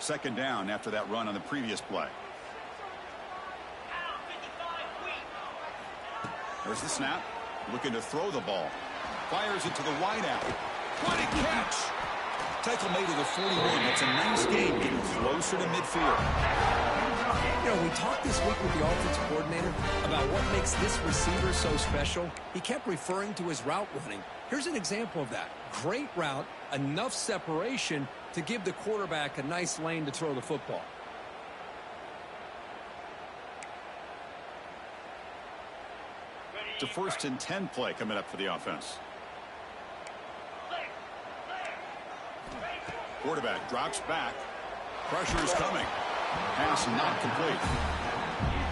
Second down after that run on the previous play. There's the snap. Looking to throw the ball. Fires it to the wideout. What a catch! Tackle made to the 41. That's a nice gain, getting closer to midfield. You know, we talked this week with the offensive coordinator about what makes this receiver so special. He kept referring to his route running. Here's an example of that. Great route, enough separation to give the quarterback a nice lane to throw the football. It's a 1st and 10 play coming up for the offense. Quarterback drops back. Pressure is coming. Pass not complete.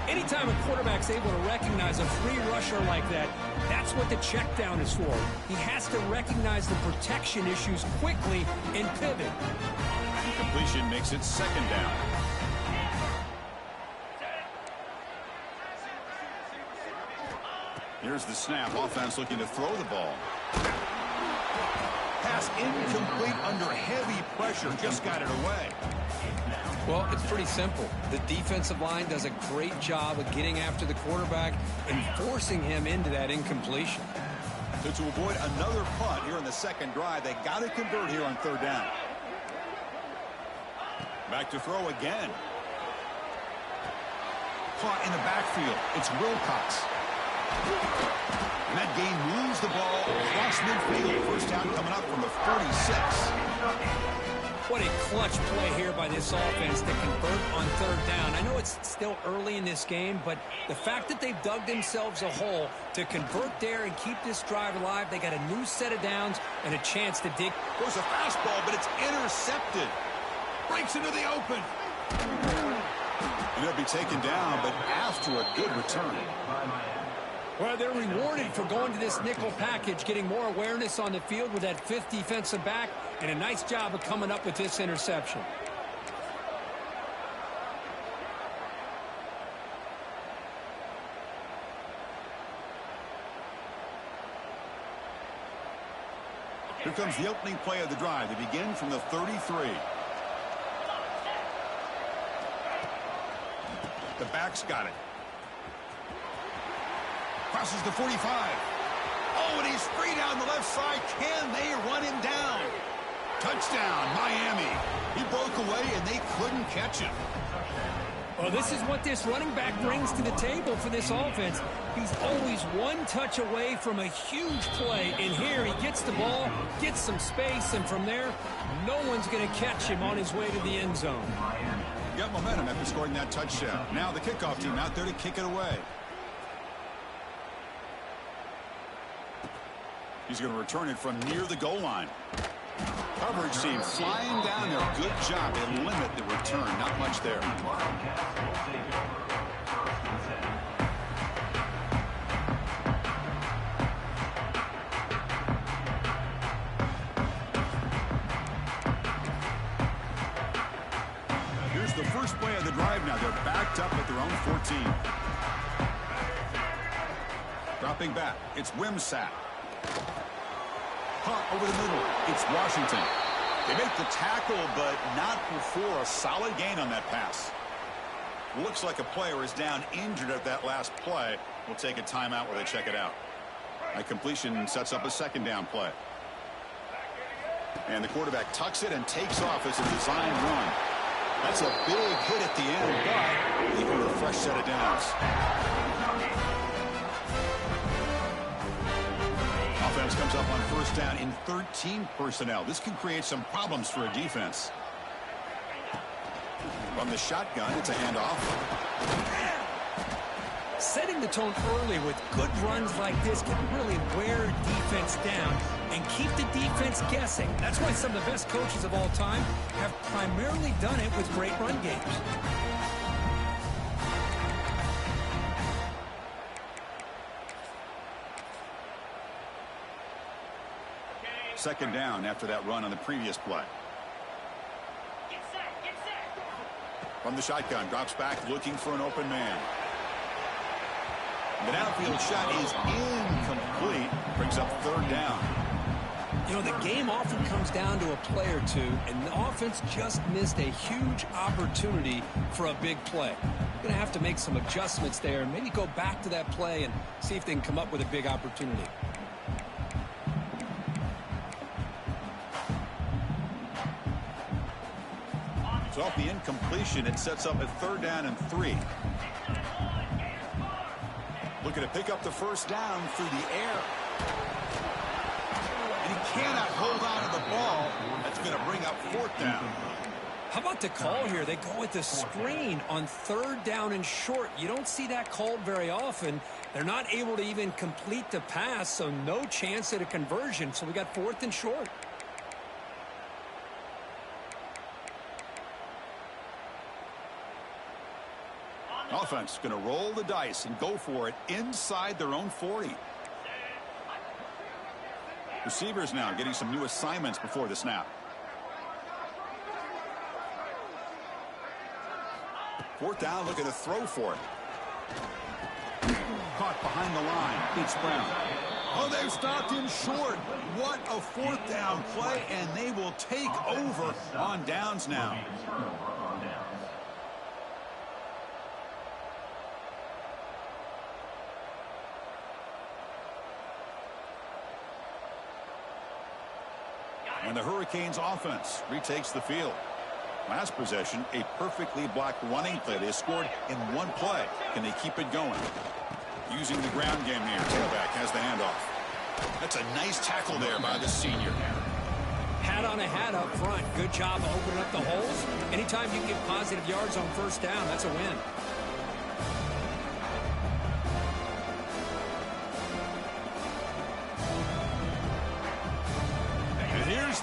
Anytime a quarterback's able to recognize a free rusher like that, that's what the check down is for. He has to recognize the protection issues quickly and pivot. Completion makes it 2nd down. Here's the snap. Offense looking to throw the ball. Pass incomplete under heavy pressure. Just got it away. Well, it's pretty simple. The defensive line does a great job of getting after the quarterback and forcing him into that incompletion. So to avoid another punt here in the second drive, they got to convert here on 3rd down. Back to throw again. Caught in the backfield. It's Wilcox. And that gain moves the ball across midfield. First down coming up from the 46. What a clutch play here by this offense to convert on 3rd down. I know it's still early in this game, but the fact that they've dug themselves a hole to convert there and keep this drive alive, they got a new set of downs and a chance to dig. Goes a fastball, but it's intercepted. Breaks into the open. And it'll be taken down, but after a good return. Well, they're rewarded for going to this nickel package, getting more awareness on the field with that 5th defensive back, and a nice job of coming up with this interception. Here comes the opening play of the drive. They begin from the 33. The back's got it. Crosses the 45. Oh, and he's free down the left side. Can they run him down? Touchdown, Miami. He broke away, and they couldn't catch him. Well, this is what this running back brings to the table for this offense. He's always one touch away from a huge play, and here he gets the ball, gets some space, and from there, no one's going to catch him on his way to the end zone. Got momentum after scoring that touchdown. Now the kickoff team out there to kick it away. He's going to return it from near the goal line. Coverage team flying down there. Good job. They limit the return. Not much there. Here's the first play of the drive now. They're backed up at their own 14. Dropping back. It's Wimsatt. Punt over the middle. It's Washington. They make the tackle, but not before a solid gain on that pass. Looks like a player is down injured at that last play. We'll take a timeout while they check it out. A completion sets up a 2nd down play. And the quarterback tucks it and takes off as a design run. That's a big hit at the end, but leaving a fresh set of downs. Offense comes up on 1st down in 13 personnel. This can create some problems for a defense. From the shotgun, it's a handoff. Setting the tone early with good runs like this can really wear defense down and keep the defense guessing. That's why some of the best coaches of all time have primarily done it with great run games. Second down after that run on the previous play. From the shotgun, drops back looking for an open man. The downfield shot is incomplete. Brings up 3rd down. You know, the game often comes down to a play or two, and the offense just missed a huge opportunity for a big play. Going to have to make some adjustments there and maybe go back to that play and see if they can come up with a big opportunity. So off the incompletion, it sets up a 3rd down and 3. Looking to pick up the first down through the air. And he cannot hold on to the ball. That's going to bring up 4th down. How about the call here? They go with the screen on 3rd down and short. You don't see that called very often. They're not able to even complete the pass, so no chance at a conversion. So we got 4th and short. Offense going to roll the dice and go for it inside their own 40. Receivers now getting some new assignments before the snap. 4th down, looking to throw for it. Caught behind the line, beats Brown. Oh, they've stopped him short. What a 4th down play, and they will take over on downs now. And the Hurricanes offense retakes the field. Last possession, a perfectly blocked running play. They scored in one play. Can they keep it going? Using the ground game here. Tailback has the handoff. That's a nice tackle there by the senior. Hat on a hat up front. Good job of opening up the holes. Anytime you get positive yards on 1st down, that's a win.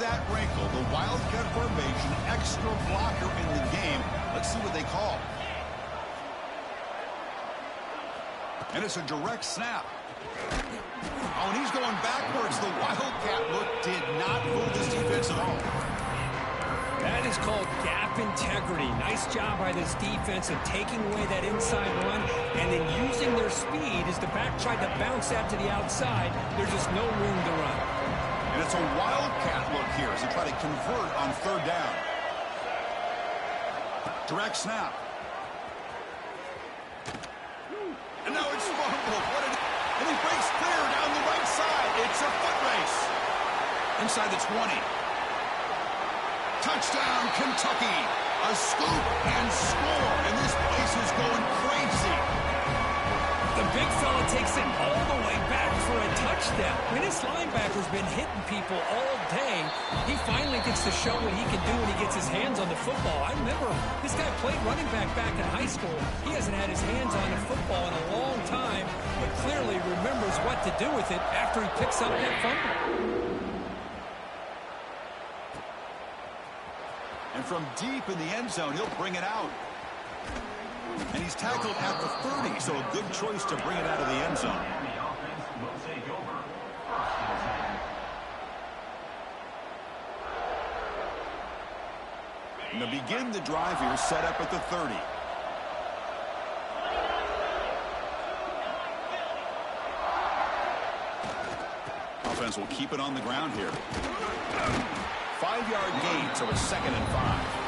That wrinkle, the Wildcat formation, extra blocker in the game. Let's see what they call. And it's a direct snap. Oh, and he's going backwards. The Wildcat look did not fool this defense at all. That is called gap integrity. Nice job by this defense of taking away that inside run and then using their speed as the back tried to bounce that to the outside. There's just no room to run. And it's a Wildcat look here as they try to convert on 3rd down. Direct snap. And now it's fumbled. And he breaks clear down the right side. It's a foot race. Inside the 20. Touchdown, Kentucky. A scoop and score. And this place is going crazy. The big fella takes it all the way back for a touchdown. I mean, this linebacker's been hitting people all day. He finally gets to show what he can do when he gets his hands on the football. I remember this guy played running back in high school. He hasn't had his hands on the football in a long time, but clearly remembers what to do with it after he picks up that fumble. And from deep in the end zone, he'll bring it out. And he's tackled at the 30, so a good choice to bring it out of the end zone. And to begin the drive here, set up at the 30. Offense will keep it on the ground here. 5-yard gain, so it's 2nd and 5.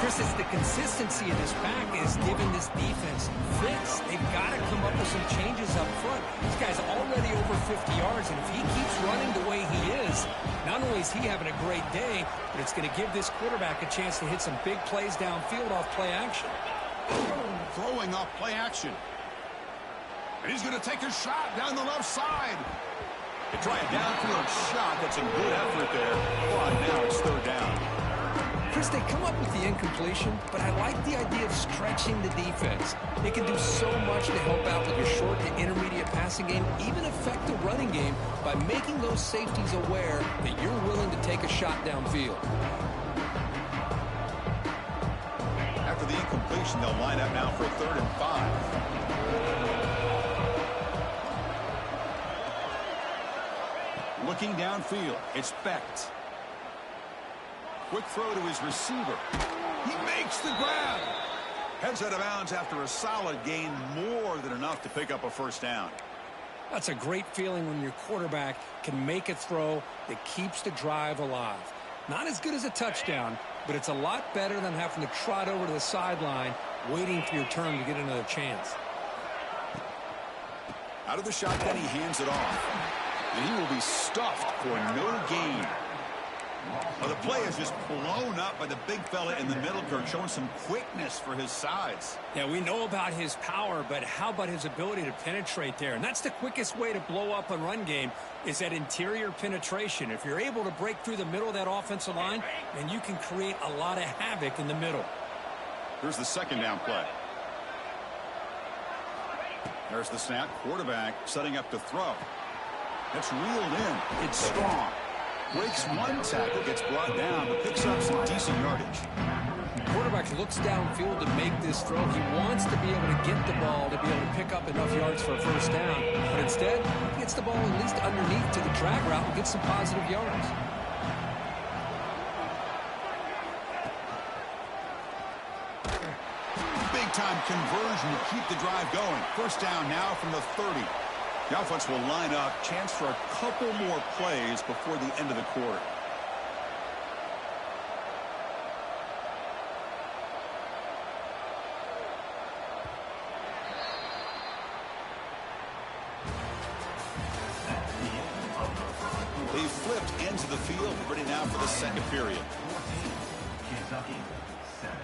Chris, it's the consistency of this back is giving this defense fits. They've got to come up with some changes up front. This guy's already over 50 yards, and if he keeps running the way he is, not only is he having a great day, but it's going to give this quarterback a chance to hit some big plays downfield off play action. Throwing off play action. And he's going to take a shot down the left side. They try a downfield shot. That's a good effort there. But now it's 3rd down. Chris, they come up with the incompletion, but I like the idea of stretching the defense. They can do so much to help out with your short to intermediate passing game, even affect the running game by making those safeties aware that you're willing to take a shot downfield. After the incompletion, they'll line up now for 3rd and 5. Looking downfield, it's Becht. Quick throw to his receiver. He makes the grab. Heads out of bounds after a solid gain, more than enough to pick up a 1st down. That's a great feeling when your quarterback can make a throw that keeps the drive alive. Not as good as a touchdown, but it's a lot better than having to trot over to the sideline waiting for your turn to get another chance. Out of the shotgun, he hands it off. And he will be stuffed for no gain. Well, the play is just blown up by the big fella in the middle, Kirk, showing some quickness for his size. Yeah, we know about his power, but how about his ability to penetrate there? And that's the quickest way to blow up a run game is that interior penetration. If you're able to break through the middle of that offensive line, then you can create a lot of havoc in the middle. Here's the second down play. There's the snap. Quarterback setting up to throw. It's reeled in. It's strong. Breaks one tackle, gets brought down, but picks up some decent yardage. Quarterback looks downfield to make this throw. He wants to be able to get the ball to be able to pick up enough yards for a first down. But instead, he gets the ball at least underneath to the drag route and gets some positive yards. Big-time conversion to keep the drive going. First down now from the 30. The offense will line up. Chance for a couple more plays before the end of the quarter. They flipped ends of the field, ready now for the second period. Kentucky 7.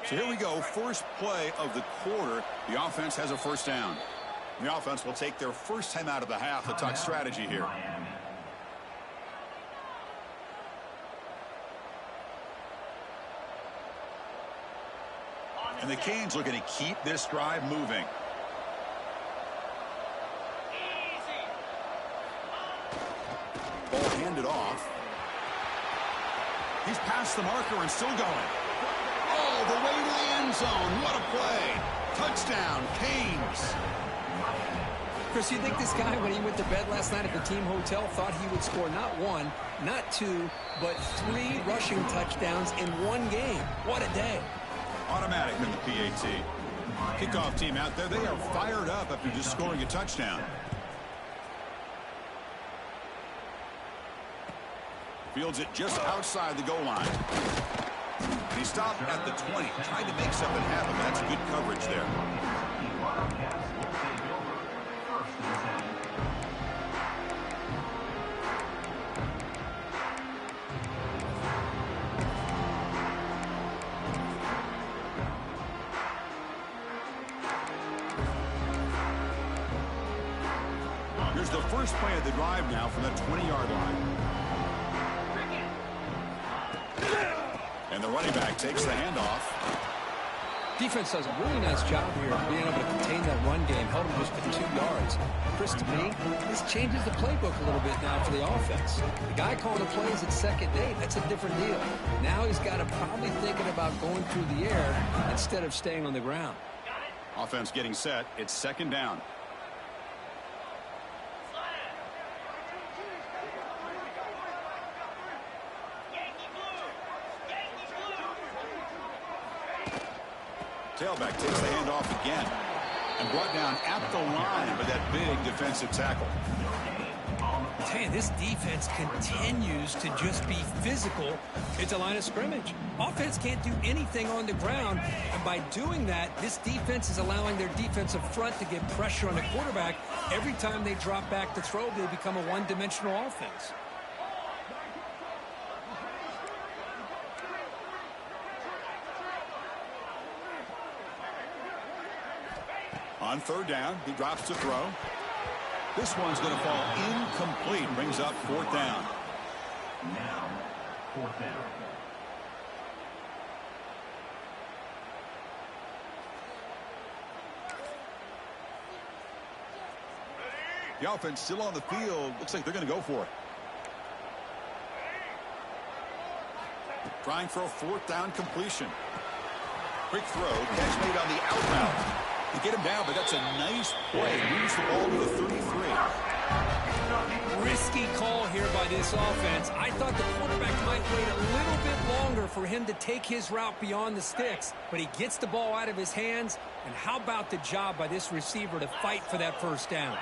So here we go, first play of the quarter. The offense has a first down. The offense will take their first time out of the half to talk strategy here. And the Canes looking to keep this drive moving. Ball handed off. He's past the marker and still going. Oh, the way to the end zone. What a play. Touchdown, Canes. Chris, you think this guy, when he went to bed last night at the team hotel, thought he would score not one, not two, but 3 rushing touchdowns in one game? What a day. Automatic in the PAT. Kickoff team out there, they are fired up after just scoring a touchdown. Fields it just outside the goal line. He stopped at the 20, tried to make something happen, but that's good coverage there. Here's the first play of the drive now from the 20-yard line. And the running back takes the handoff. Defense does a really nice job here of being able to contain that run game, held him just to 2 yards. Chris, to me, this changes the playbook a little bit now for the offense. The guy calling the plays at second day, that's a different deal. Now he's got to probably thinking about going through the air instead of staying on the ground. Offense getting set. It's second down. Tailback takes the handoff again and brought down at the line by that big defensive tackle. I tell you, this defense continues to just be physical at the line of scrimmage. Offense can't do anything on the ground, and by doing that, this defense is allowing their defensive front to get pressure on the quarterback. Every time they drop back to throw, they become a one-dimensional offense. On third down, he drops to throw. This one's going to fall incomplete. Brings up fourth down. Now, fourth down. The offense still on the field. Looks like they're going to go for it. Trying for a fourth down completion. Quick throw, catch made on the out route. They get him down, but that's a nice play. Moves the ball to the 33. Risky call here by this offense. I thought the quarterback might wait a little bit longer for him to take his route beyond the sticks, but he gets the ball out of his hands. And how about the job by this receiver to fight for that first down?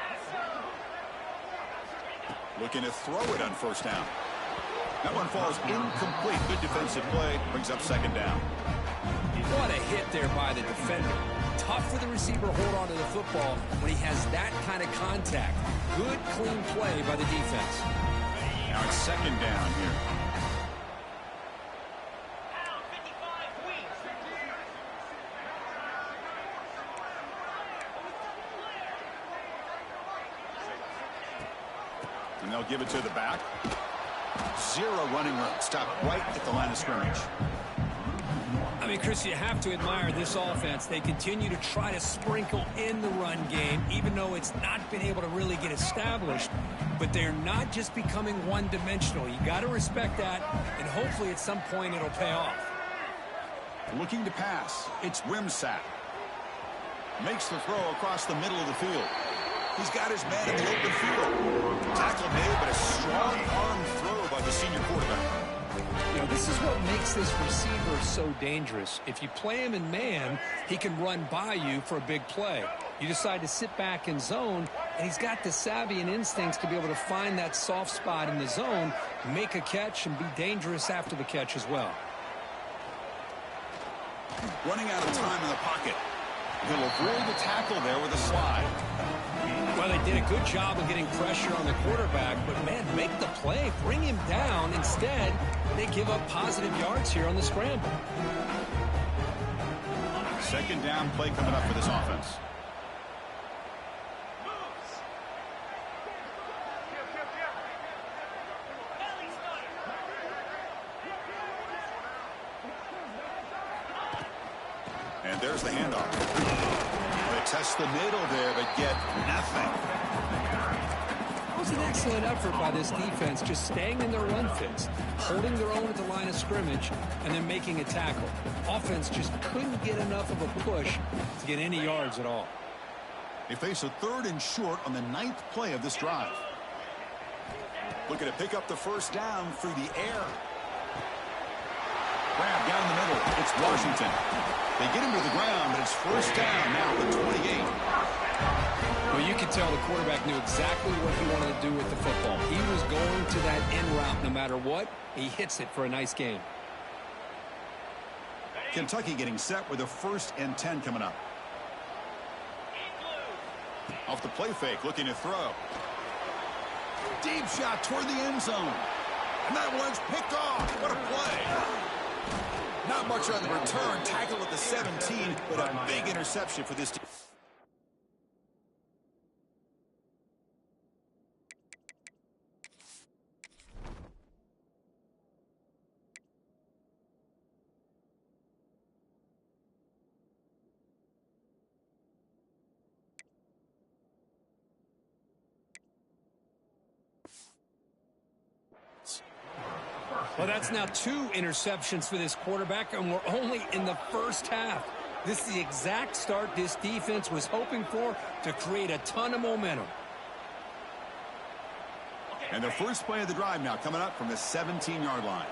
Looking to throw it on first down. That one falls incomplete. Good defensive play. Brings up second down. What a hit there by the defender. Tough for the receiver to hold on to the football when he has that kind of contact. Good, clean play by the defense. Now it's second down here. And they'll give it to the back. Zero running room. Stop right at the line of scrimmage. I mean, Chris, you have to admire this offense. They continue to try to sprinkle in the run game, even though it's not been able to really get established. But they're not just becoming one-dimensional. You got to respect that, and hopefully at some point it'll pay off. Looking to pass. It's Wimsatt. Makes the throw across the middle of the field. He's got his man in the open field. Tackle made, but a strong arm throw by the senior quarterback. You know, this is what makes this receiver so dangerous. If you play him in man, he can run by you for a big play. You decide to sit back in zone, and he's got the savvy and instincts to be able to find that soft spot in the zone, make a catch, and be dangerous after the catch as well. Running out of time in the pocket. He'll avoid the tackle there with a slide. Well, they did a good job of getting pressure on the quarterback, but, man, make the play. Bring him down. Instead, they give up positive yards here on the scramble. Second down play coming up for this offense. And there's the handoff. They test the middle there, but get nothing. That was an excellent effort by this defense, just staying in their run fits, holding their own at the line of scrimmage, and then making a tackle. Offense just couldn't get enough of a push to get any yards at all. They face a 3rd and short on the 9th play of this drive. Looking to pick up the first down through the air. Grab down the middle. It's Washington. They get him to the ground, but it's first down now at the 28. Well, you could tell the quarterback knew exactly what he wanted to do with the football. He was going to that end route no matter what. He hits it for a nice game. Kentucky getting set with a 1st and 10 coming up. Off the play fake, looking to throw. Deep shot toward the end zone. And that one's picked off. What a play. Not much on the return. Tackle at the 17, but a big interception for this team. Well, that's now 2 interceptions for this quarterback, and we're only in the first half. This is the exact start this defense was hoping for to create a ton of momentum. And the first play of the drive now coming up from the 17-yard line.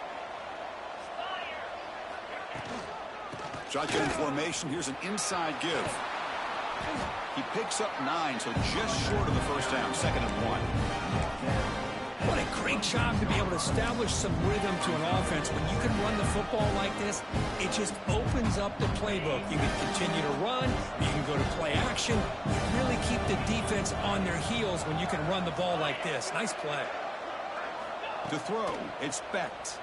Shotgun formation. Here's an inside give. He picks up 9, so just short of the first down. 2nd and 1. What a great job to be able to establish some rhythm to an offense. When you can run the football like this, it just opens up the playbook. You can continue to run. You can go to play action. You really keep the defense on their heels when you can run the ball like this. Nice play. To throw, it's Becht.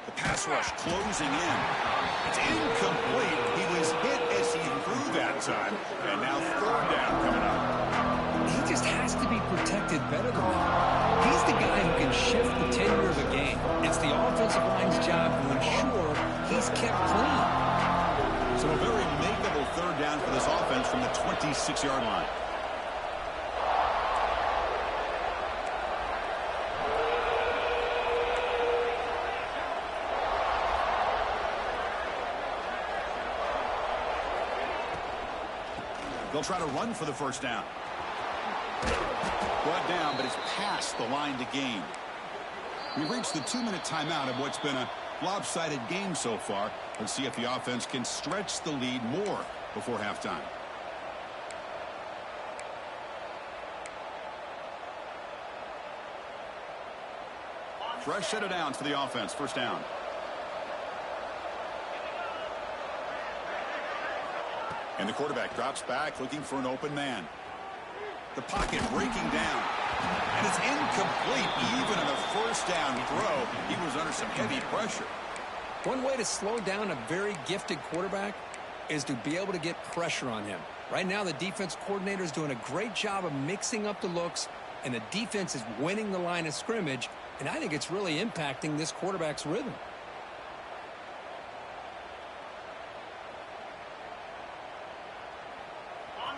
The pass rush closing in. It's incomplete. He was hit as he threw that time. And now 3rd down coming up. He just has to be protected better than that. He's the guy who can shift the tenure of a game. It's the offensive line's job to ensure he's kept clean. So a very makeable 3rd down for this offense from the 26-yard line. They'll try to run for the first down. Brought down, but it's past the line to gain. We've reached the 2-minute timeout of what's been a lopsided game so far. Let's see if the offense can stretch the lead more before halftime. Fresh set of downs for the offense. First down. And the quarterback drops back looking for an open man. The pocket breaking down. And it's incomplete. Even on the first down throw, he was under some heavy pressure. One way to slow down a very gifted quarterback is to be able to get pressure on him. Right now, the defense coordinator is doing a great job of mixing up the looks, and the defense is winning the line of scrimmage, and I think it's really impacting this quarterback's rhythm.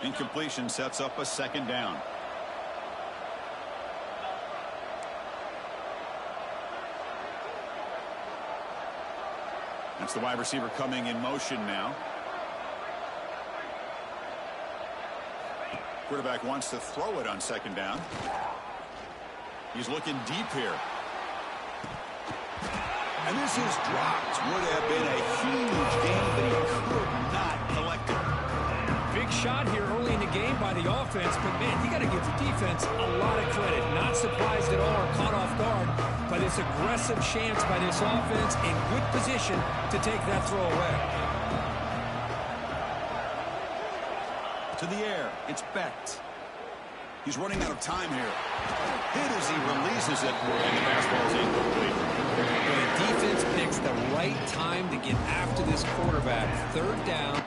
Incompletion sets up a second down. That's the wide receiver coming in motion now. Quarterback wants to throw it on second down. He's looking deep here. And this is dropped. Would have been a huge gain, but he could not collect it. Big shot here early in the game by the offense, but man, you got to give the defense a lot of credit. Not surprised at all or caught off guard by this aggressive chance by this offense in good position to take that throw away. To the air, it's Becht. He's running out of time here. Hit as he releases it, and the pass ball is incomplete. Well, the defense picks the right time to get after this quarterback. Third down.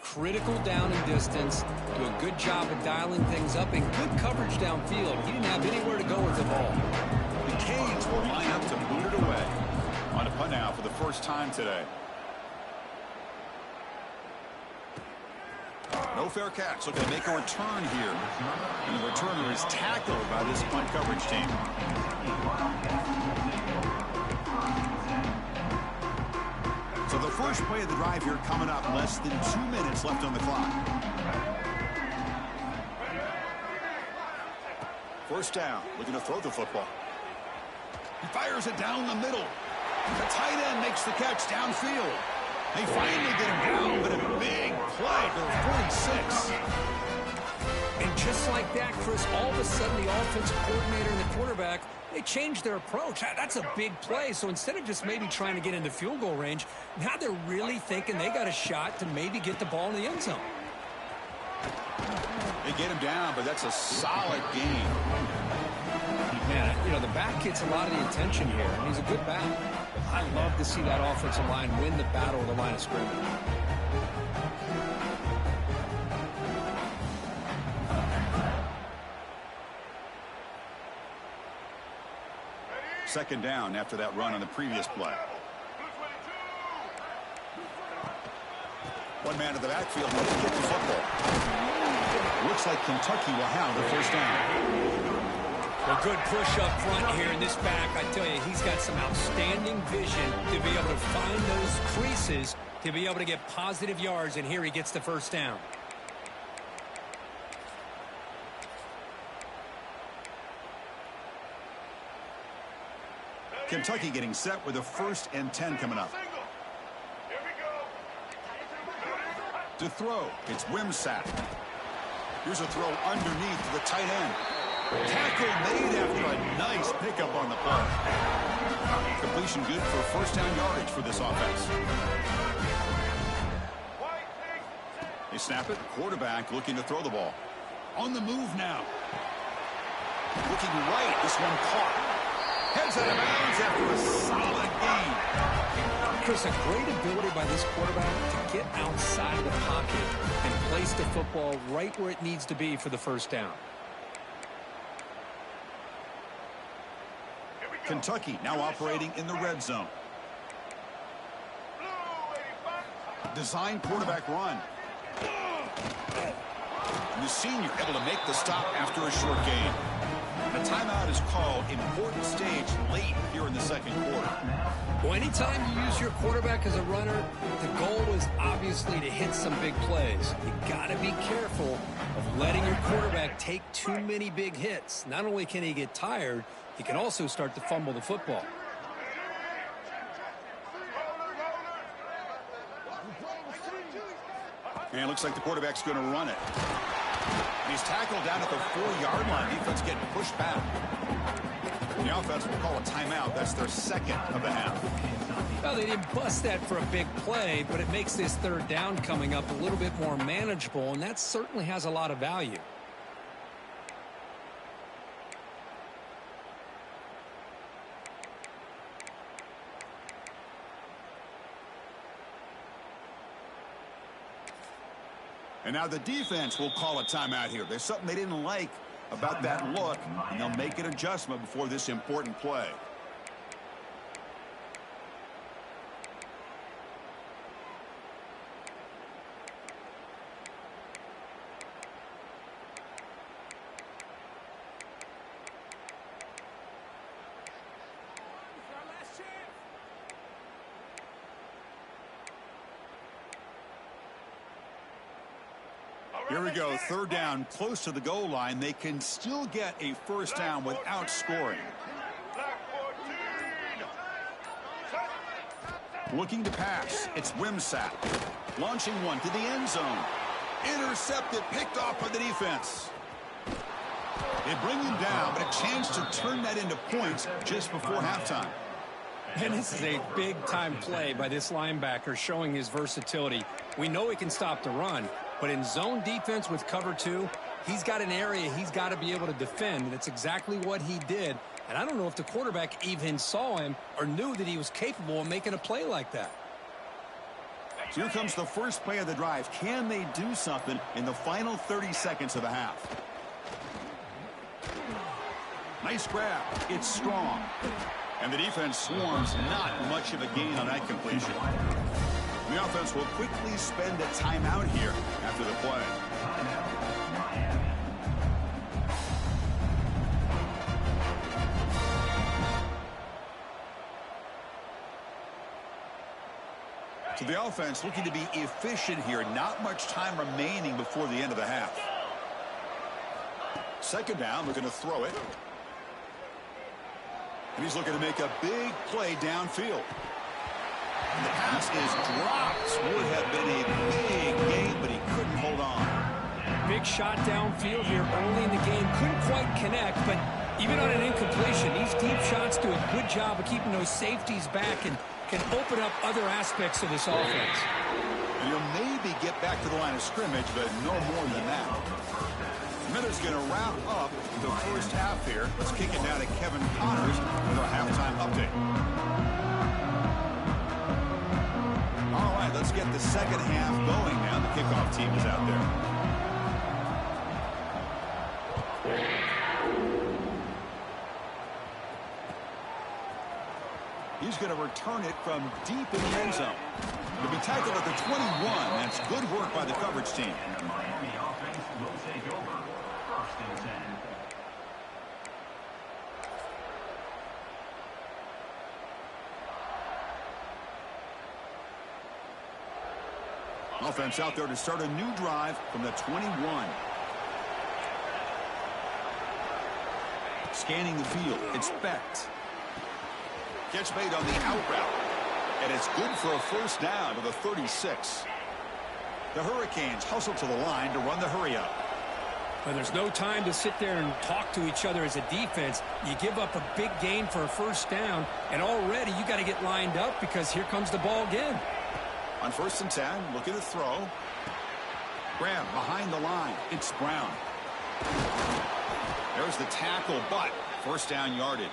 Critical down and distance. Do a good job of dialing things up and good coverage downfield. He didn't have anywhere to go with the ball. The Canes will line up to boot it away. On a punt now for the first time today. No fair catch. Looking to make a return here. And the returner is tackled by this punt coverage team. So the first play of the drive here coming up. Less than 2 minutes left on the clock. First down. Looking to throw the football. He fires it down the middle. The tight end makes the catch downfield. They finally get him down, but a big play for the 46. And just like that, Chris, all of a sudden the offensive coordinator and the quarterback, they changed their approach. That's a big play. So instead of just maybe trying to get into field goal range, now they're really thinking they got a shot to maybe get the ball in the end zone. They get him down, but that's a solid game. Man, you know, the back gets a lot of the attention here, and he's a good back. I love to see that offensive line win the battle of the line of scrimmage. Second down after that run on the previous play. One man to the backfield wants to get the football. Looks like Kentucky will have the first down. A good push up front here in this back. I tell you, he's got some outstanding vision to be able to find those creases, to be able to get positive yards, and here he gets the first down. Kentucky getting set with a 1st and 10 coming up. To throw, it's Wimsatt. Here's a throw underneath to the tight end. Tackle made after a nice pickup on the play. Completion good for first down yardage for this offense. They snap it. Quarterback looking to throw the ball. On the move now. Looking right. This one caught. Heads out of bounds after a solid gain. Chris, a great ability by this quarterback to get outside of the pocket and place the football right where it needs to be for the first down. Kentucky now operating in the red zone. Design quarterback run. And the senior able to make the stop after a short gain. And a timeout is called. Important stage late here in the second quarter. Well, anytime you use your quarterback as a runner, the goal is obviously to hit some big plays. You got to be careful of letting your quarterback take too many big hits. Not only can he get tired, he can also start to fumble the football. And it looks like the quarterback's going to run it. He's tackled down at the 4-yard line. Defense getting pushed back. The offense will call a timeout. That's their second of the half. Well, they didn't bust that for a big play, but it makes this third down coming up a little bit more manageable, and that certainly has a lot of value. And now the defense will call a timeout here. There's something they didn't like about that look, and they'll make an adjustment before this important play. Here we go, third down, close to the goal line. They can still get a first down without scoring. Looking to pass, it's Wimsatt. Launching one to the end zone. Intercepted, picked off by the defense. They bring him down, but a chance to turn that into points just before halftime. And this is a big-time play by this linebacker showing his versatility. We know he can stop the run, but in zone defense with cover 2, he's got an area he's got to be able to defend. That's exactly what he did. And I don't know if the quarterback even saw him or knew that he was capable of making a play like that. So here comes the first play of the drive. Can they do something in the final 30 seconds of the half? Nice grab. It's strong. And the defense swarms. Not much of a gain on that completion. The offense will quickly spend a timeout here after the play. So the offense looking to be efficient here. Not much time remaining before the end of the half. Second down, looking to throw it. And he's looking to make a big play downfield. And the pass is dropped. Would have been a big gain, but he couldn't hold on. Big shot downfield here early in the game. Couldn't quite connect, but even on an incompletion, these deep shots do a good job of keeping those safeties back and can open up other aspects of this offense. And he'll maybe get back to the line of scrimmage, but no more than that. Miller's going to wrap up the first half here. Let's kick it down to Kevin Connors with our halftime update. All right, let's get the second half going now. The kickoff team is out there. He's going to return it from deep in the end zone. He'll be tackled at the 21. That's good work by the coverage team. And the Miami offense will take over. First and 10. Offense out there to start a new drive from the 21. Scanning the field. It's Becht. Catch made on the out route. And it's good for a first down to the 36. The Hurricanes hustle to the line to run the hurry up. Well, there's no time to sit there and talk to each other as a defense. You give up a big gain for a first down, and already you got to get lined up because here comes the ball again. On first and 10, looking to throw. Grab behind the line. It's Brown. There's the tackle, but first down yardage.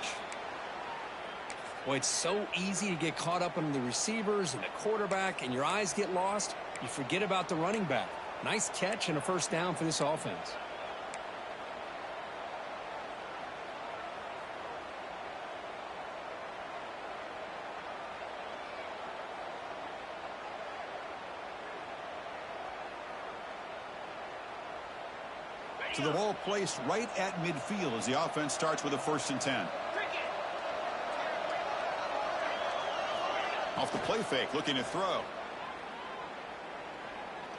Well, it's so easy to get caught up on the receivers and the quarterback, and your eyes get lost. You forget about the running back. Nice catch and a first down for this offense. To the ball placed right at midfield as the offense starts with a 1st and 10. Off the play fake, looking to throw.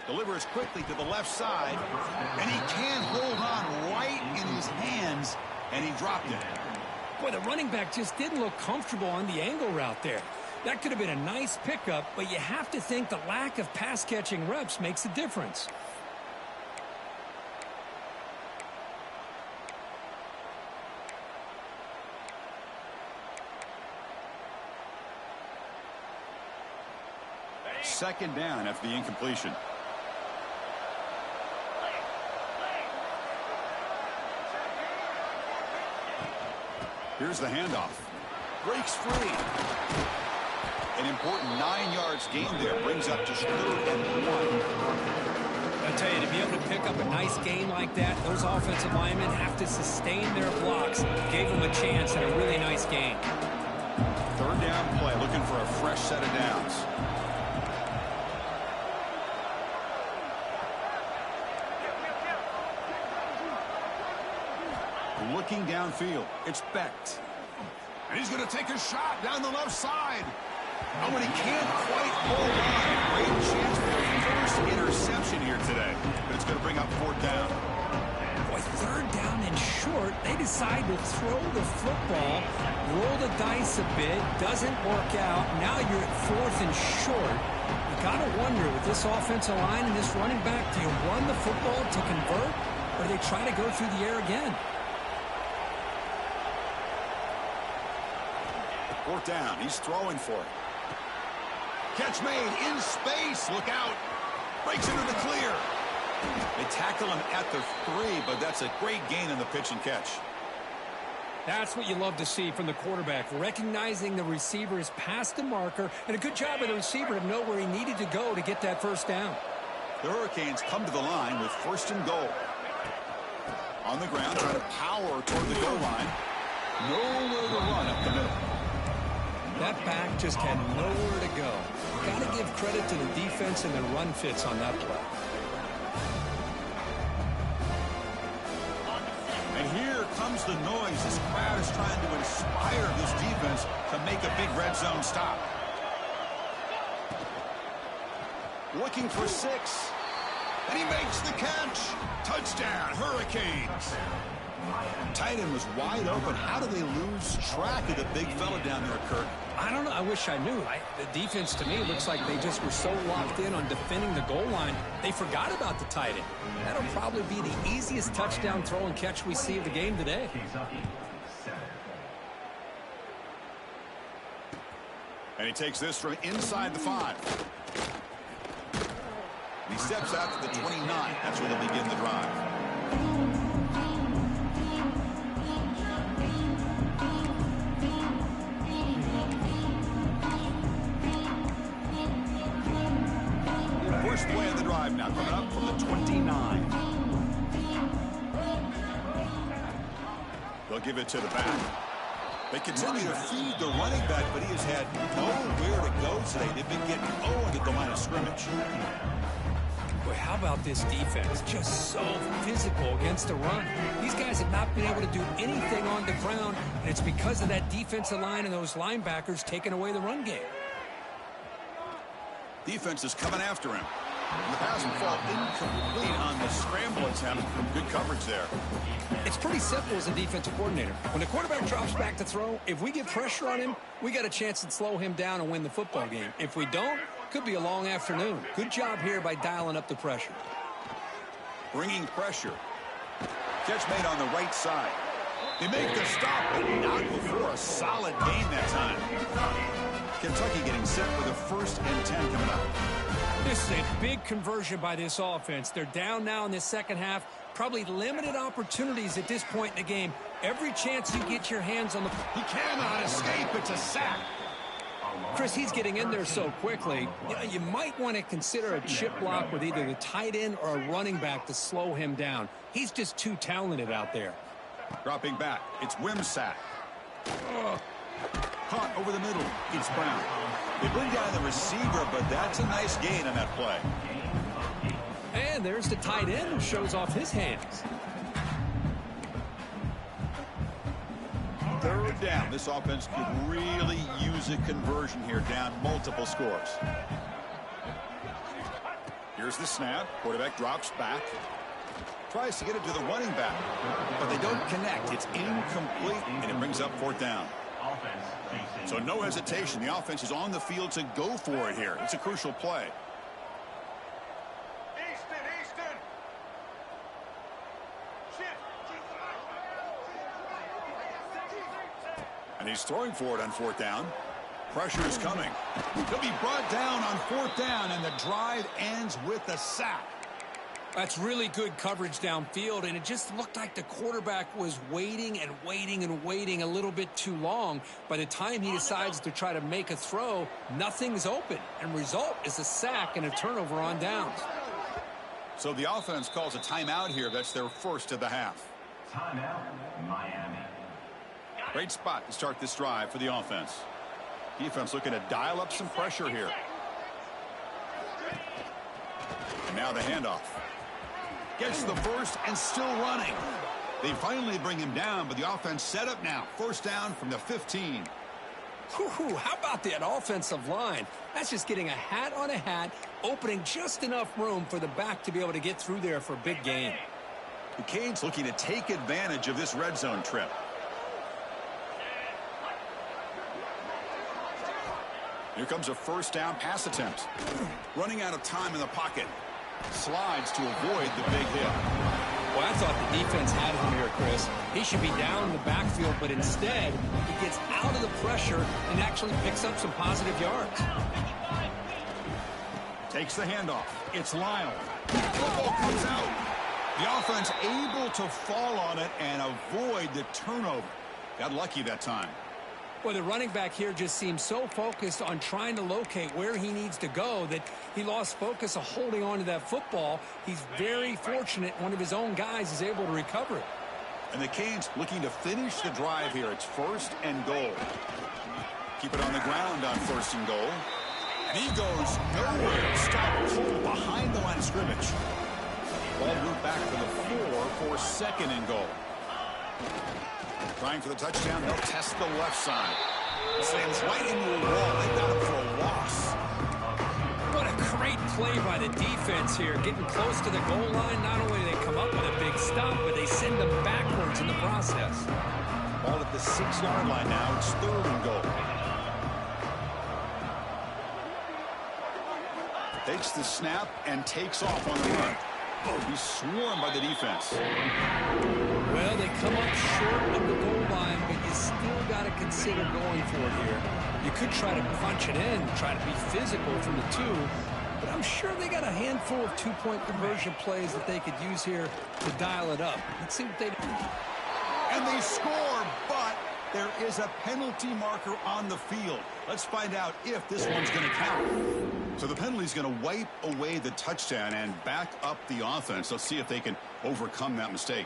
Delivers quickly to the left side, and he can't hold on right in his hands, and he dropped it. Boy, the running back just didn't look comfortable on the angle route there. That could have been a nice pickup, but you have to think the lack of pass-catching reps makes a difference. Second down after the incompletion. Here's the handoff. Breaks free. An important 9 yards gain there. Brings up just 3rd and 1. I tell you, to be able to pick up a nice gain like that, those offensive linemen have to sustain their blocks. Gave them a chance and a really nice gain. 3rd down play, looking for a fresh set of downs. Looking downfield. It's Becht. And he's going to take a shot down the left side. Oh, and he can't quite hold on. Great chance for the first interception here today. But it's going to bring up 4th down. Boy, 3rd down and short. They decide to throw the football. Roll the dice a bit. Doesn't work out. Now you're at 4th and short. You got to wonder, with this offensive line and this running back, do you run the football to convert? Or do they try to go through the air again? 4th down. He's throwing for it. Catch made in space. Look out. Breaks into the clear. They tackle him at the 3, but that's a great gain in the pitch and catch. That's what you love to see from the quarterback, recognizing the receiver is past the marker, and a good job of the receiver to know where he needed to go to get that first down. The Hurricanes come to the line with 1st and goal. On the ground, trying to power toward the goal line. Nowhere to run up the middle. That back just had nowhere to go. Got to give credit to the defense and the run fits on that play. And here comes the noise. This crowd is trying to inspire this defense to make a big red zone stop. Looking for 6. And he makes the catch. Touchdown, Hurricanes. Tight end was wide open. How do they lose track of the big fella down there, Kirk? I don't know. I wish I knew. The defense, to me, looks like they just were so locked in on defending the goal line, they forgot about the tight end. That'll probably be the easiest touchdown throw and catch we see of the game today. And he takes this from inside the 5. He steps out to the 29. That's where they'll begin the drive. First play of the drive now coming up from the 29. They'll give it to the back. They continue to feed the running back, but he has had nowhere to go today. They've been getting Owen at the line of scrimmage. Boy, how about this defense? Just so physical against the run. These guys have not been able to do anything on the ground, and it's because of that defensive line and those linebackers taking away the run game. Defense is coming after him. The pass will fall incomplete on the scramble attempt. Good coverage there. It's pretty simple as a defensive coordinator. When the quarterback drops back to throw, if we get pressure on him, we got a chance to slow him down and win the football game. If we don't, could be a long afternoon. Good job here by dialing up the pressure. Bringing pressure. Catch made on the right side. They make the stop, but not before a solid gain that time. Kentucky getting set for the 1st and 10 coming up. This is a big conversion by this offense. They're down now in the second half. Probably limited opportunities at this point in the game. Every chance you get your hands on the... He cannot escape. It's a sack. Chris, he's getting in there so quickly. You know, you might want to consider a chip block with either the tight end or a running back to slow him down. He's just too talented out there. Dropping back. It's Wimsatt. Caught over the middle. It's Brown. They bring down the receiver, but that's a nice gain on that play. And there's the tight end who shows off his hands. Third down. This offense could really use a conversion here, down multiple scores. Here's the snap. Quarterback drops back. Tries to get it to the running back, but they don't connect. It's incomplete, and it brings up fourth down. So no hesitation. The offense is on the field to go for it here. It's a crucial play. And he's throwing for it on fourth down. Pressure is coming. He'll be brought down on fourth down, and the drive ends with a sack. That's really good coverage downfield, and it just looked like the quarterback was waiting and waiting and waiting a little bit too long. By the time he decides to try to make a throw, nothing's open, and result is a sack and a turnover on downs. So the offense calls a timeout here. That's their first of the half. Timeout, Miami. Great spot to start this drive for the offense. Defense looking to dial up some pressure here. And now the handoff. Gets the first and still running. They finally bring him down, but the offense set up now. First down from the 15. Whew, how about that offensive line? That's just getting a hat on a hat, opening just enough room for the back to be able to get through there for a big gain. The Canes looking to take advantage of this red zone trip. Here comes a first down pass attempt. Running out of time in the pocket. Slides to avoid the big hit. Well, I thought the defense had him here, Chris. He should be down in the backfield, but instead, he gets out of the pressure and actually picks up some positive yards. Takes the handoff. It's Lyle. Football comes out. The offense able to fall on it and avoid the turnover. Got lucky that time. Well, the running back here just seems so focused on trying to locate where he needs to go that he lost focus of holding on to that football. He's very fortunate one of his own guys is able to recover it. And the Canes looking to finish the drive here. It's first and goal. Keep it on the ground on first and goal. And he goes nowhere. Stop pulled behind the line of scrimmage. Ball moved back to the 4 for second and goal. Trying for the touchdown. They'll test the left side. Slams right into a wall. They got him for a loss. What a great play by the defense here. Getting close to the goal line. Not only do they come up with a big stop, but they send them backwards in the process. Ball at the 6-yard line now. It's third and goal. Takes the snap and takes off on the run. He's swarmed by the defense. Well, they come up short of the goal line, but you still got to consider going for it here. You could try to punch it in, try to be physical from the 2, but I'm sure they got a handful of two-point conversion plays that they could use here to dial it up. Let's see what they do. And they score, but there is a penalty marker on the field. Let's find out if this one's going to count. So the penalty's going to wipe away the touchdown and back up the offense. Let's see if they can overcome that mistake.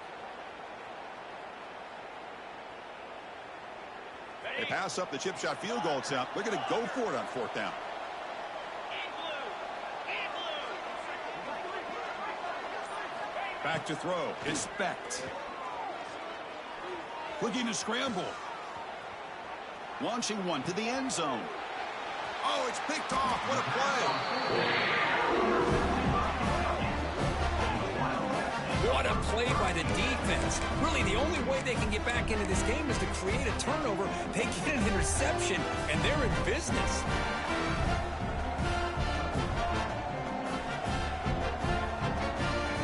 They pass up the chip shot field goal attempt. They're going to go for it on fourth down. Back to throw. It's Specht. Looking to scramble. Launching one to the end zone. Oh, it's picked off. What a play. What a play by the defense. Really, the only way they can get back into this game is to create a turnover. They get an interception, and they're in business.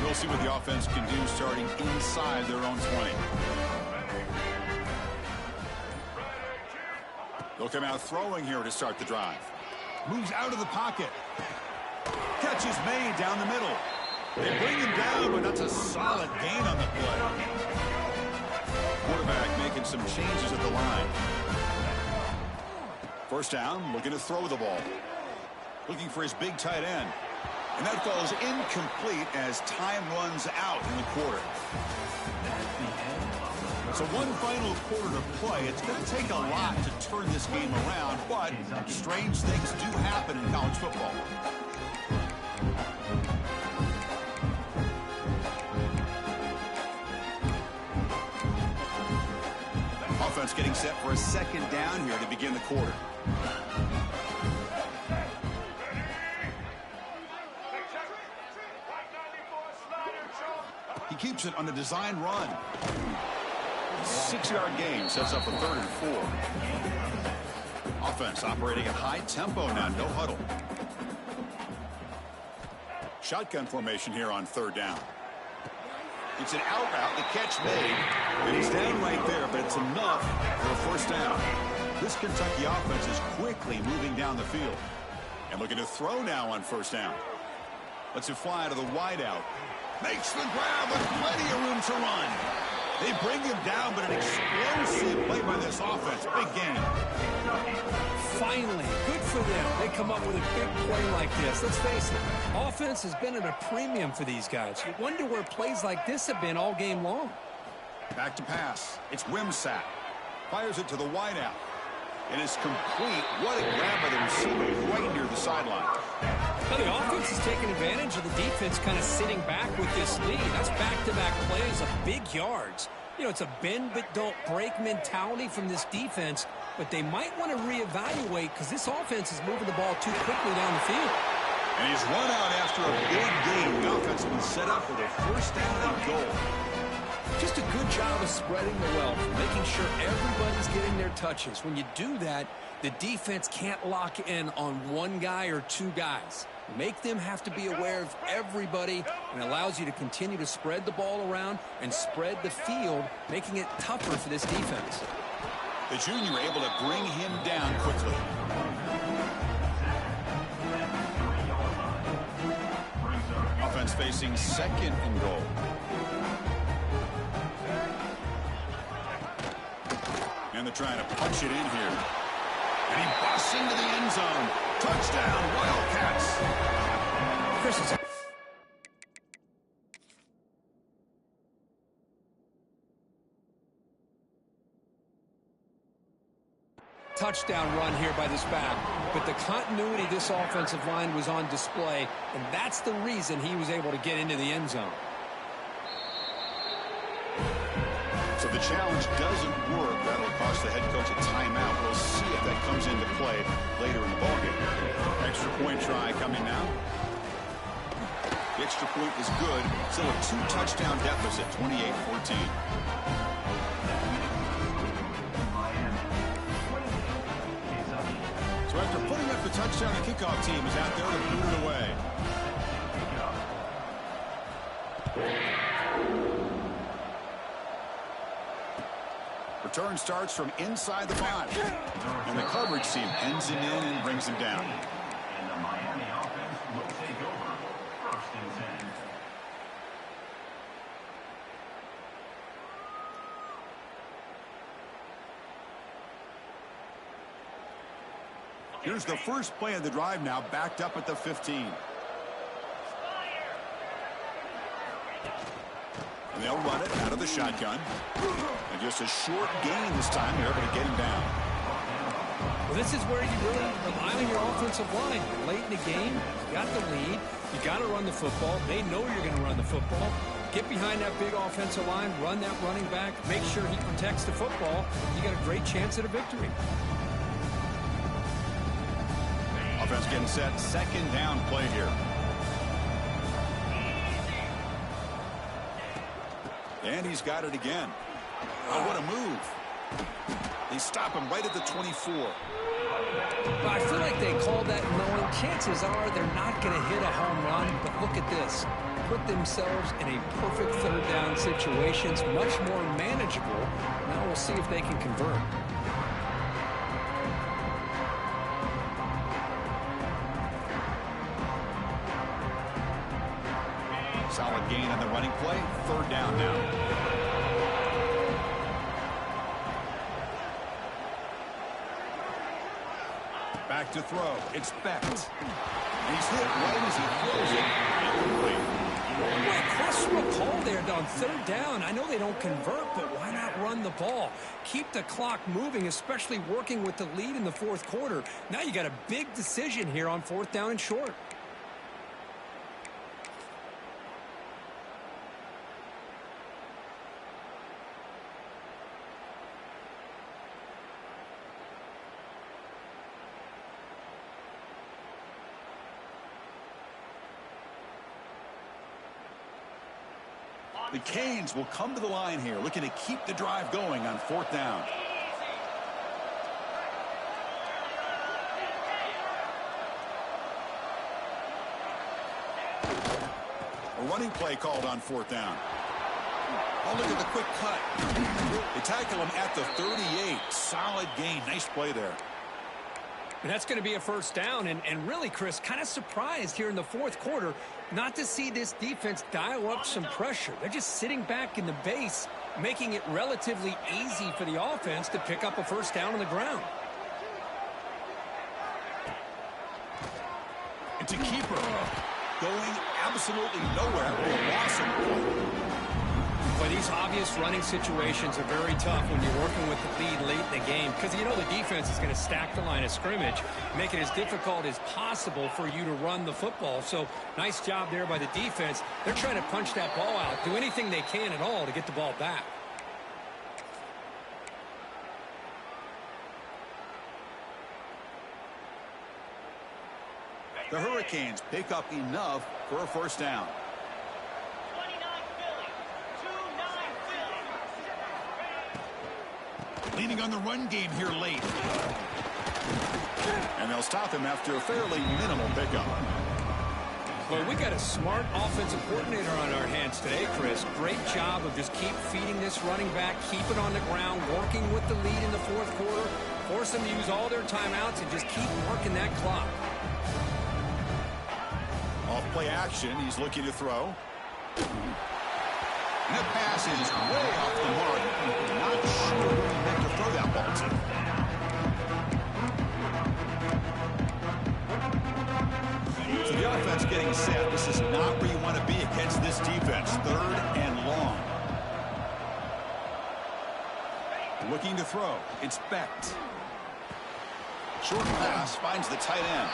We'll see what the offense can do starting inside their own 20. They'll come out throwing here to start the drive. Moves out of the pocket. Catch is made down the middle. They bring him down, but that's a solid gain on the play. Quarterback making some changes at the line. First down, looking to throw the ball. Looking for his big tight end. And that falls incomplete as time runs out in the quarter. So one final quarter to play. It's going to take a lot to turn this game around, but strange things do happen in college football. Offense getting set for a second down here to begin the quarter. He keeps it on a design run. 6-yard gain sets up a 3rd and 4. Offense operating at high tempo now, no huddle. Shotgun formation here on 3rd down. It's an out route, the catch made, and he's down right there, but it's enough for a first down. This Kentucky offense is quickly moving down the field. And looking to throw now on 1st down. Lets it fly to the wideout. Makes the grab with plenty of room to run. They bring him down, but an explosive play by this offense. Big game. Finally, good for them. They come up with a big play like this. Let's face it, offense has been at a premium for these guys. You wonder where plays like this have been all game long. Back to pass. It's Wimsatt. Fires it to the wideout. It is complete. What a grab by the receiver right near the sideline. Now the offense is taking advantage of the defense kind of sitting back with this lead. That's back-to-back plays of big yards. You know, it's a bend but don't break mentality from this defense, but they might want to reevaluate because this offense is moving the ball too quickly down the field. And he's run out after a big gain. The offense has been set up for the first down and goal. Just a good job of spreading the wealth, making sure everybody's getting their touches. When you do that, the defense can't lock in on one guy or two guys. Make them have to be aware of everybody, and allows you to continue to spread the ball around and spread the field, making it tougher for this defense. The junior able to bring him down quickly. Offense facing 2nd and goal. And they're trying to punch it in here. And he busts into the end zone. Touchdown, Wildcats. Chris, touchdown run here by this back, but the continuity of this offensive line was on display, and that's the reason he was able to get into the end zone. So the challenge doesn't work. That'll cost the head coach a timeout. We'll see if that comes into play later in the ballgame. Extra point try coming now. The extra point is good. Still a 2-touchdown deficit, 28-14. So after putting up the touchdown, the kickoff team is out there to boot it away. Return starts from inside the 5. And the coverage team pens him in and brings him down. And the Miami offense will take over 1st and 10. Here's the first play of the drive now, backed up at the 15. And they'll run it out of the shotgun. And just a short gain this time. They're able to get him down. Well, this is where you really rely on your offensive line. Late in the game, you got the lead. You got to run the football. They know you're going to run the football. Get behind that big offensive line, run that running back, make sure he protects the football. You got a great chance at a victory. Offense getting set. 2nd down play here. And he's got it again. Oh, what a move. They stop him right at the 24. Well, I feel like they called that knowing chances are they're not going to hit a home run. But look at this. Put themselves in a perfect 3rd down situation. It's much more manageable. Now we'll see if they can convert. Solid gain on the running play. Third down now. Back to throw. It's Becht. And he's hit right as he throws it. Boy, questionable call there on third down. I know they don't convert, but why not run the ball? Keep the clock moving, especially working with the lead in the fourth quarter. Now you got a big decision here on fourth down and short. The Canes will come to the line here, looking to keep the drive going on fourth down. A running play called on fourth down. Oh, look at the quick cut. They tackle him at the 38. Solid gain. Nice play there. And that's going to be a first down. And really, Chris, kind of surprised here in the fourth quarter not to see this defense dial up some pressure. They're just sitting back in the base, making it relatively easy for the offense to pick up a first down on the ground. It's a keeper. Going absolutely nowhere. A loss of play. But these obvious running situations are very tough when you're working with the lead late in the game because you know the defense is going to stack the line of scrimmage, make it as difficult as possible for you to run the football. So nice job there by the defense. They're trying to punch that ball out, do anything they can at all to get the ball back. The Hurricanes pick up enough for a first down. Leaning on the run game here late. And they'll stop him after a fairly minimal pickup. Well, we got a smart offensive coordinator on our hands today, Chris. Great job of just keep feeding this running back, keep it on the ground, working with the lead in the fourth quarter, force them to use all their timeouts and just keep working that clock. Off play action, he's looking to throw. And that pass is way off the mark. Not sure who he meant to throw that ball to. So the offense getting set. This is not where you want to be against this defense. Third and long. Looking to throw. It's Becht. Short pass finds the tight end.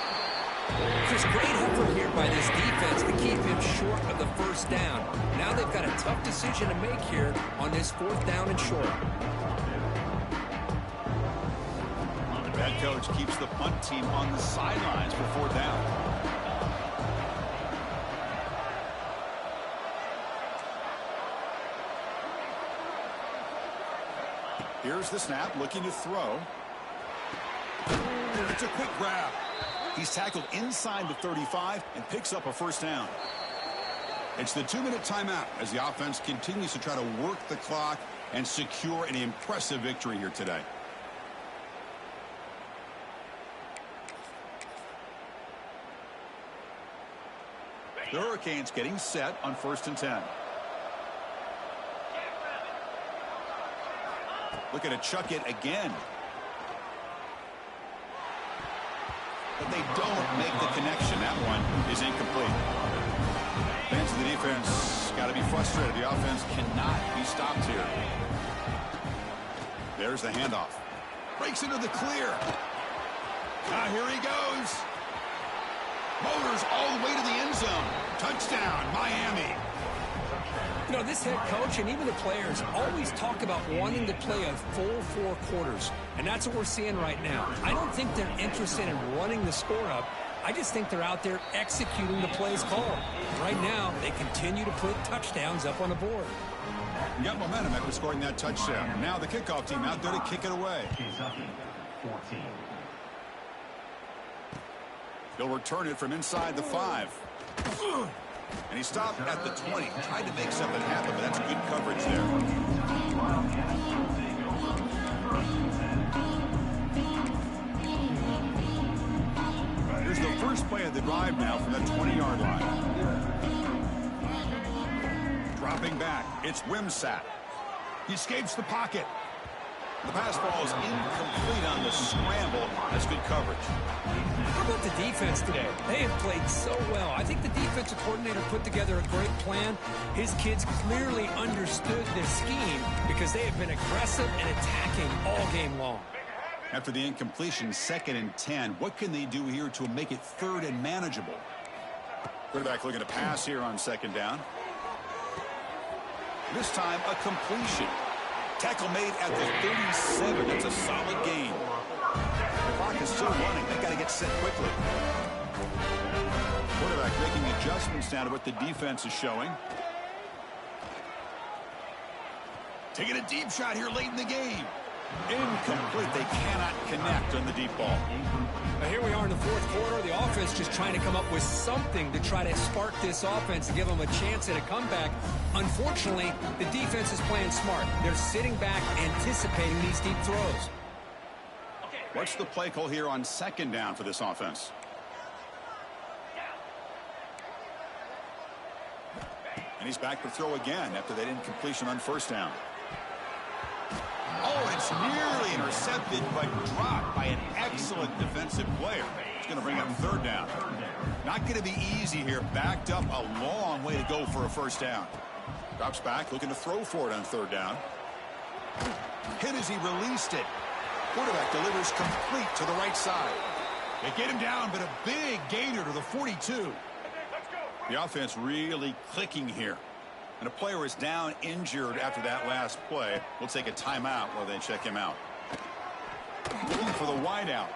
Just great effort here by this defense to keep him short of the first down. Now they've got a tough decision to make here on this fourth down and short. The head coach keeps the punt team on the sidelines for fourth down. Here's the snap, looking to throw. It's a quick grab. He's tackled inside the 35 and picks up a first down. It's the 2-minute timeout as the offense continues to try to work the clock and secure an impressive victory here today. The Hurricanes getting set on 1st and 10. Looking to chuck it again. But they don't make the connection. That one is incomplete. Fans of the defense got to be frustrated. The offense cannot be stopped here. There's the handoff. Breaks into the clear. Here he goes. Motors all the way to the end zone. Touchdown, Miami. You know, this head coach and even the players always talk about wanting to play a full 4 quarters, and that's what we're seeing right now. I don't think they're interested in running the score up. I just think they're out there executing the plays called. Right now, they continue to put touchdowns up on the board. You got momentum after scoring that touchdown. Now the kickoff team out there to kick it away. Kentucky, 14. He'll return it from inside the 5. And he stopped at the 20. Tried to make something happen, but that's good coverage there. Here's the first play of the drive now from the 20-yard line. Dropping back, it's Wimsatt. He escapes the pocket. The pass ball is incomplete on the scramble. That's good coverage. How about the defense today? They have played so well. I think the defensive coordinator put together a great plan. His kids clearly understood the scheme because they have been aggressive and attacking all game long. After the incompletion, 2nd and 10. What can they do here to make it 3rd and manageable? Quarterback looking to pass here on 2nd down. This time, a completion. Tackle made at the 37. That's a solid gain. The clock is still running. They got to get set quickly. Quarterback making adjustments now to what the defense is showing. Taking a deep shot here late in the game. Incomplete. They cannot connect on the deep ball. Now here we are in the 4th quarter. The offense just trying to come up with something to try to spark this offense and give them a chance at a comeback. Unfortunately, the defense is playing smart. They're sitting back, anticipating these deep throws. What's the play call here on 2nd down for this offense? And he's back to throw again after that incompletion on 1st down. Oh, it's nearly intercepted, but dropped by an excellent defensive player. It's going to bring up 3rd down. Not going to be easy here. Backed up a long way to go for a 1st down. Drops back, looking to throw for it on 3rd down. Hit as he released it. Quarterback delivers complete to the right side. They get him down, but a big gainer to the 42. The offense really clicking here. And a player is down injured after that last play. We'll take a timeout while they check him out. Looking for the wideout.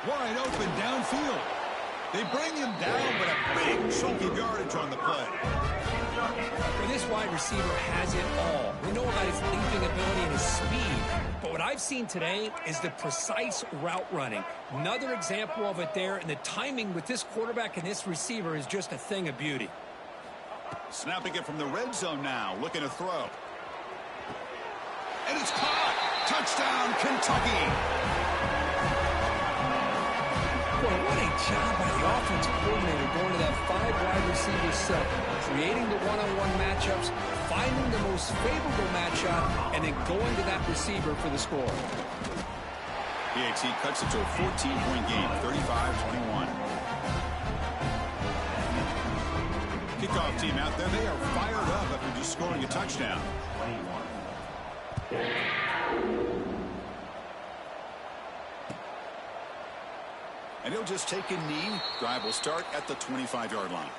Wide open downfield. They bring him down, but a big chunk of yardage on the play. Well, this wide receiver has it all. We know about his leaping ability and his speed. But what I've seen today is the precise route running. Another example of it there. And the timing with this quarterback and this receiver is just a thing of beauty. Snapping it from the red zone now, looking to throw. And it's caught! Touchdown, Kentucky! Boy, what a job by the offensive coordinator going to that 5-wide receiver set, creating the one-on-one matchups, finding the most favorable matchup, and then going to that receiver for the score. PAT cuts it to a 14-point game, 35-21. Kickoff team out there, they are fired up after just scoring a touchdown. And he'll just take a knee. Drive will start at the 25-yard line.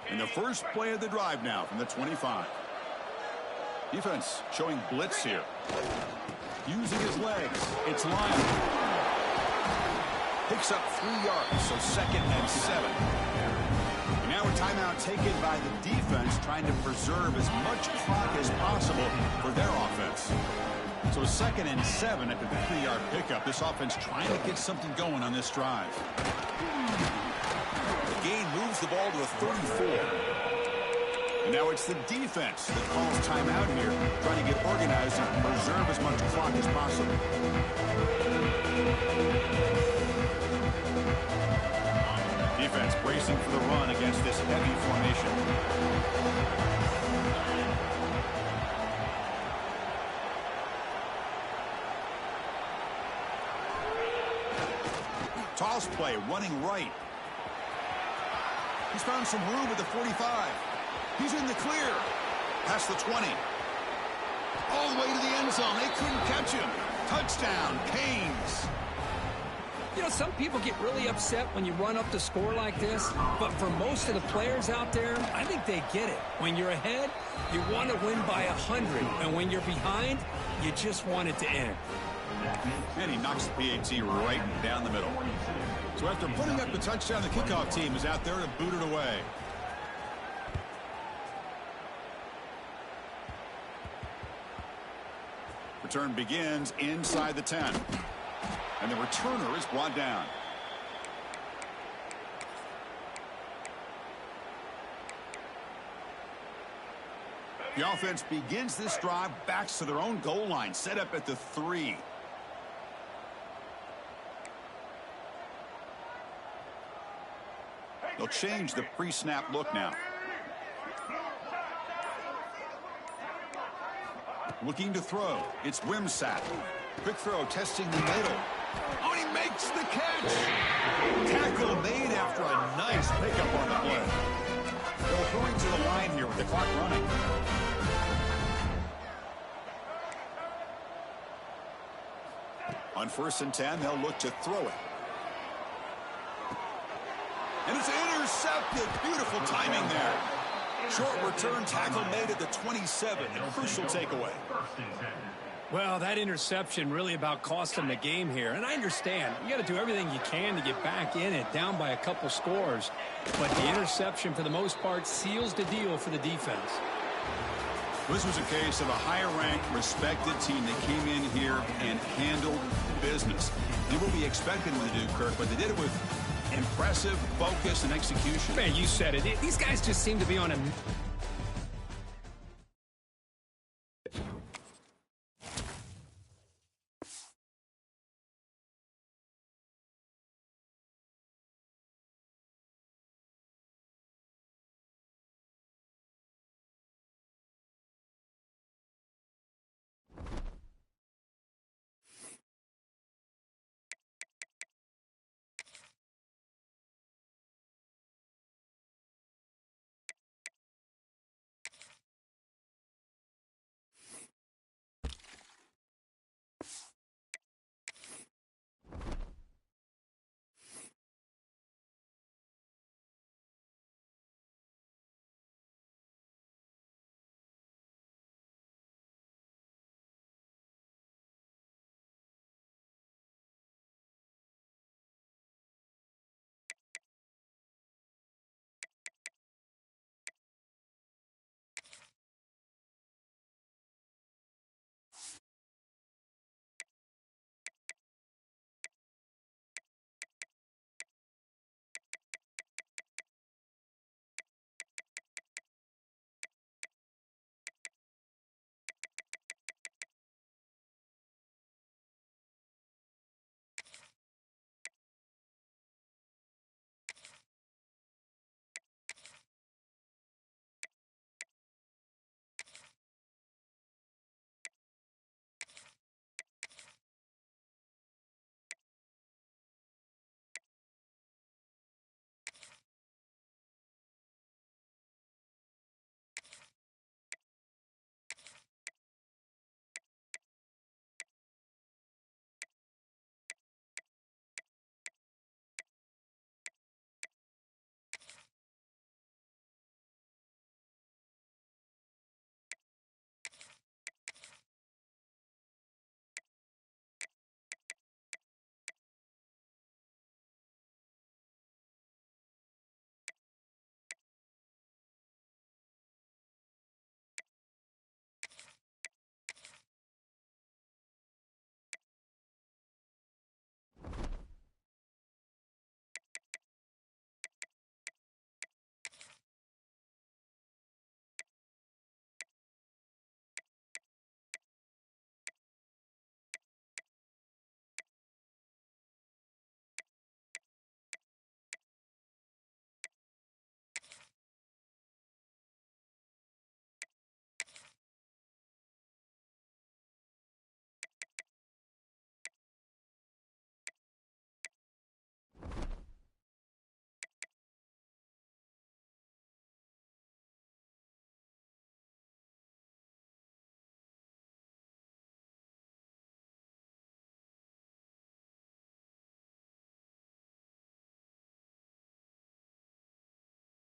And the first play of the drive now from the 25. Defense showing blitz here. Using his legs. It's Lyon. Picks up 3 yards, so 2nd and 7. And now a timeout taken by the defense, trying to preserve as much clock as possible for their offense. So 2nd and 7 after the 3-yard pickup. This offense trying to get something going on this drive. The gain moves the ball to the 34. And now it's the defense that calls timeout here, trying to get organized and preserve as much clock as possible. Defense bracing for the run against this heavy formation. Toss play, running right. He's found some room at the 45. He's in the clear. Past the 20. All the way to the end zone. They couldn't catch him. Touchdown, Canes. You know, some people get really upset when you run up the score like this, but for most of the players out there, I think they get it. When you're ahead, you want to win by 100, and when you're behind, you just want it to end. And he knocks the PAT right down the middle. So after putting up the touchdown, the kickoff team is out there to boot it away. Return begins inside the 10. And the returner is brought down. The offense begins this drive, backs to their own goal line, set up at the 3. They'll change the pre-snap look now. Looking to throw. It's Wimsatt. Quick throw, testing the middle. Oh, and he makes the catch. Tackle made after a nice pickup on the play. They'll hurry to the line here with the clock running. On 1st and 10, they'll look to throw it. And it's intercepted. Beautiful timing there. Short return tackle made at the 27. A crucial takeaway. Well, that interception really about cost them the game here. And I understand. You got to do everything you can to get back in it, down by a couple scores. But the interception, for the most part, seals the deal for the defense. This was a case of a higher-ranked, respected team that came in here and handled business. Did what we expected them to do, Kirk, but they did it with impressive focus and execution. Man, you said it. These guys just seem to be on a